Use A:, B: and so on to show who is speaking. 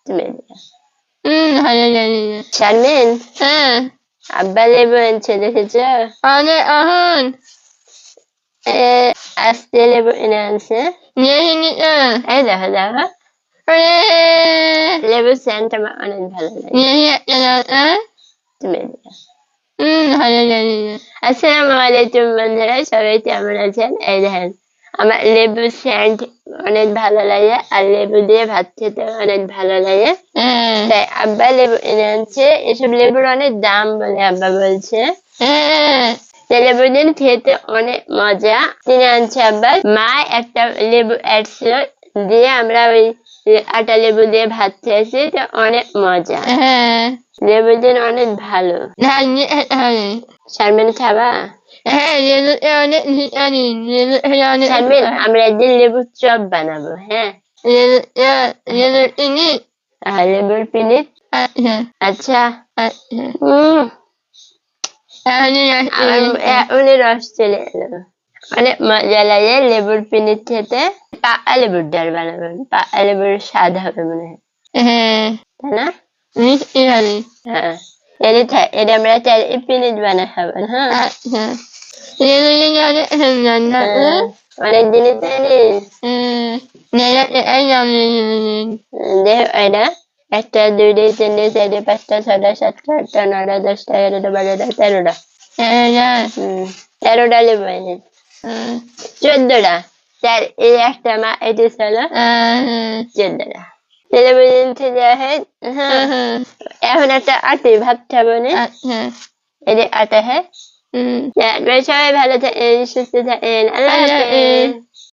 A: তুমি শারমিন আব্বা লেবু এনেছে দেখেছ আস্তে লেবু এনে আনছে এই দেখো দেখো লেবু সেন্ট আমার অনেক ভালো লাগে তুমি আসসালামু আলাইকুম বন্ধুরা, সবাই কেমন আছেন? এই দেখেন আমার লেবু সেন্ট অনেক ভালো লাগে আর লেবু দিয়ে ভাত খেতে অনেক ভালো লাগে। তাই আব্বা লেবু এনে আনছে। এসব লেবুর অনেক দাম বলে আব্বা বলছে। লেবু দিন খেতে অনেক মজা। কিনে আনছে আব্বা। মা একটা লেবু আসছিল দিয়ে আমরা ওই আটা লেবু দিয়ে ভাত খেয়েছি, তো অনেক মজা। লেবু দিন অনেক ভালো। শারমিন খাবা? শারমিন আমরা একদিন লেবুর চপ বানাবো। হ্যাঁ, লেবুর পিনিট। আচ্ছা, উনি রস চলে এলো। অনেক মজা লাগে লেবুর পিনিট খেতে। পাকা লেবুর ডাল বানাবেন, পাকা লেবুর স্বাদ হবে মনে হয়, তাই না? হ্যাঁ, এটা আমরা পিনিট বানা খাবেন। হ্যাঁ, অনেক জিনিস জানিস। দেখ এটা 1 2 3 4 5 6 7 8 9 10 11 12 13টা 13টা লেবু এনে 14টা এই একটা মা এটি ছিল 14টা লেবু নিতে যায়। এখন একটা আটি ভাত খাবো না, এটি আটা। হ্যাঁ, সবাই ভালো থাকেন, সুস্থ থাকেন। আল্লাহ হাফেজ।